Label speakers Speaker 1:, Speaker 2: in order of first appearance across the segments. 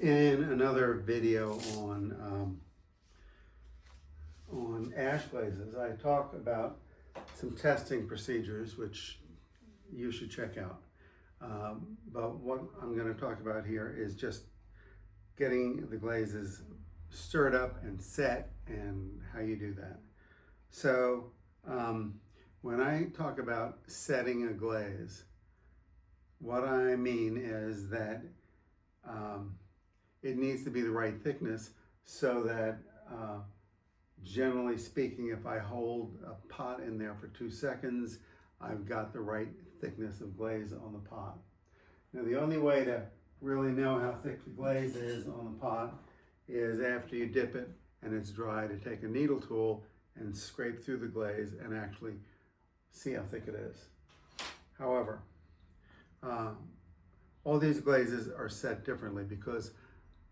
Speaker 1: In another video on ash glazes, I talk about some testing procedures which you should check out. But what I'm going to talk about here is just getting the glazes stirred up and set and how you do that. So when I talk about setting a glaze, what I mean is that it needs to be the right thickness so that generally speaking, if I hold a pot in there for 2 seconds, I've got the right thickness of glaze on the pot. Now the only way to really know how thick the glaze is on the pot is after you dip it and it's dry, to take a needle tool and scrape through the glaze and actually see how thick it is. However, all these glazes are set differently because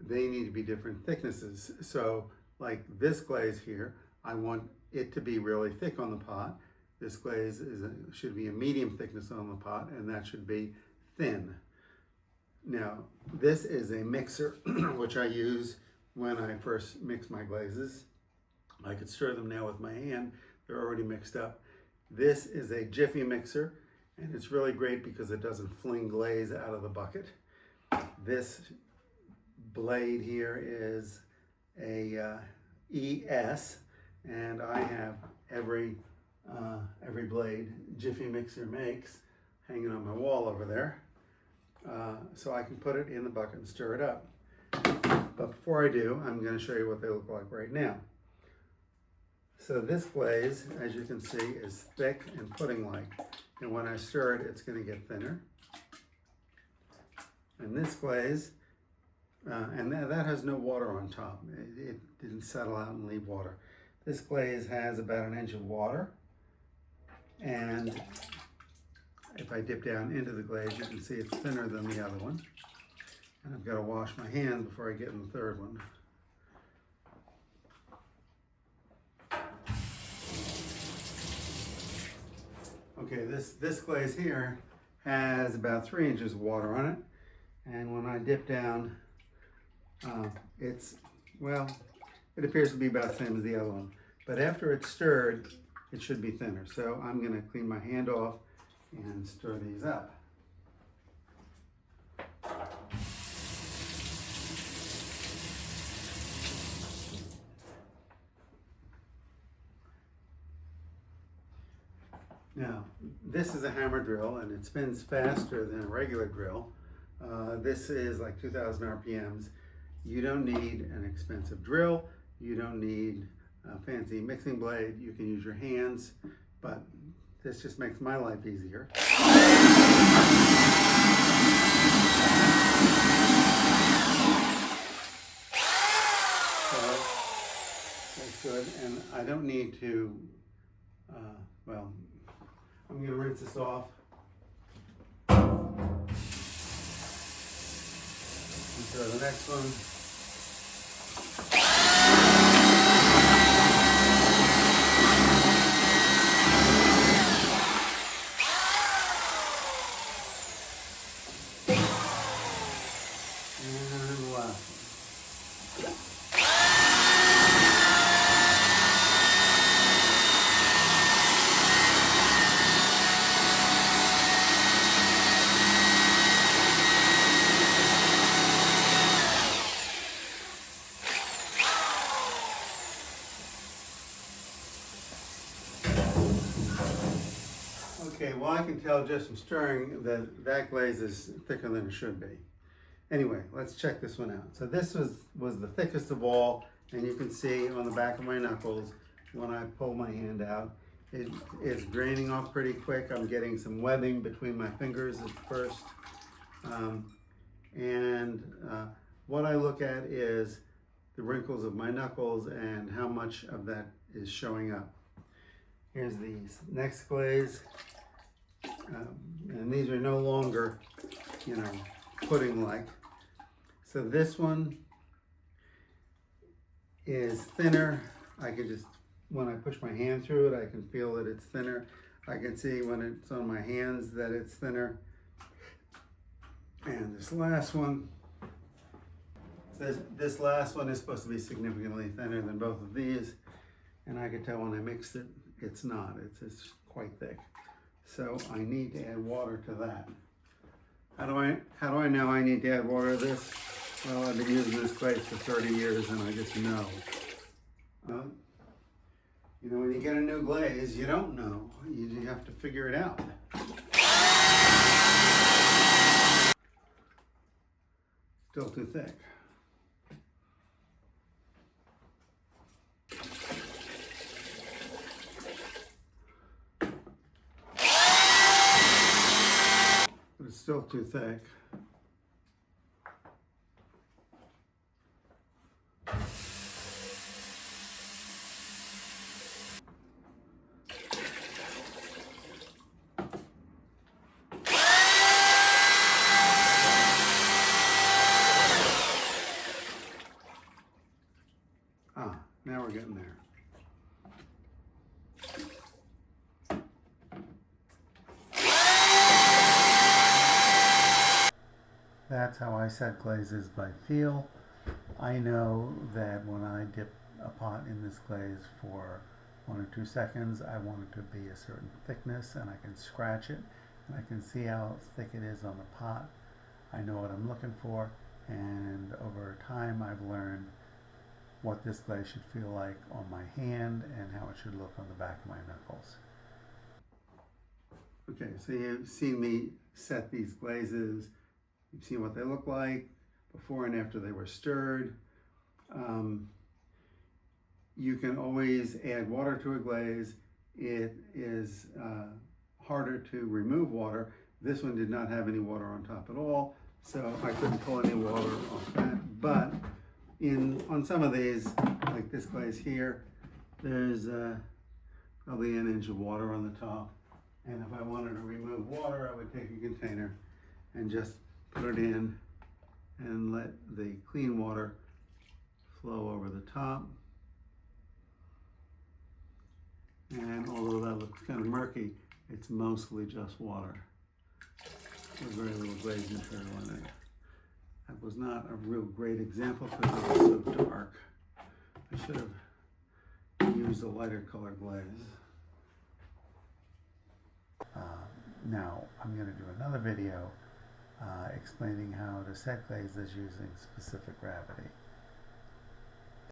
Speaker 1: they need to be different thicknesses. So like this glaze here, I want it to be really thick on the pot. This glaze should be a medium thickness on the pot, and that should be thin. Now, this is a mixer which I use when I first mix my glazes. I could stir them now with my hand. They're already mixed up. This is a Jiffy mixer, and it's really great because it doesn't fling glaze out of the bucket. This blade here is a ES, and I have every blade Jiffy mixer makes hanging on my wall over there. So I can put it in the bucket and stir it up. But before I do, I'm going to show you what they look like right now. So this glaze, as you can see, is thick and pudding-like. And when I stir it, it's going to get thinner. And this glaze, and that has no water on top. It didn't settle out and leave water. This glaze has about 1 inch of water. And if I dip down into the glaze, you can see it's thinner than the other one. And I've got to wash my hands before I get in the third one. Okay, this glaze here has about 3 inches of water on it. And when I dip down, it appears to be about the same as the other one. But after it's stirred, it should be thinner. So I'm going to clean my hand off and stir these up. Now, this is a hammer drill, and it spins faster than a regular drill. This is like 2,000 RPMs. You don't need an expensive drill. You don't need a fancy mixing blade. You can use your hands, but this just makes my life easier. So that's good, and I don't need to, I'm going to rinse this off. And throw the next one. And the last one. Okay, well I can tell just from stirring that that glaze is thicker than it should be. Anyway, let's check this one out. So this was the thickest of all, and you can see on the back of my knuckles when I pull my hand out, it is draining off pretty quick. I'm getting some webbing between my fingers at first. What I look at is the wrinkles of my knuckles and how much of that is showing up. Here's the next glaze. And these are no longer, pudding-like. So this one is thinner. I can just, when I push my hand through it, I can feel that it's thinner. I can see when it's on my hands that it's thinner. And this last one This last one is supposed to be significantly thinner than both of these, and I could tell when I mixed it, it's not. It's quite thick. So I need to add water to that. How do I know I need to add water to this? Well, I've been using this glaze for 30 years, and I just know. You know, when you get a new glaze, you don't know. You have to figure it out. Still too thick. But it's still too thick. Now we're getting there. That's how I set glazes by feel. I know that when I dip a pot in this glaze for 1 or 2 seconds, I want it to be a certain thickness, and I can scratch it and I can see how thick it is on the pot. I know what I'm looking for, and over time I've learned what this glaze should feel like on my hand and how it should look on the back of my knuckles. Okay, so you've seen me set these glazes. You've seen what they look like before and after they were stirred. You can always add water to a glaze. It is harder to remove water. This one did not have any water on top at all, so I couldn't pull any water off that. But on some of these, like this glaze here, there's probably 1 inch of water on the top. And if I wanted to remove water, I would take a container and just put it in and let the clean water flow over the top. And although that looks kind of murky, it's mostly just water. There's very little glaze material in it. That was not a real great example because it was so dark. I should have used a lighter color glaze. Now I'm going to do another video explaining how to set glazes using specific gravity.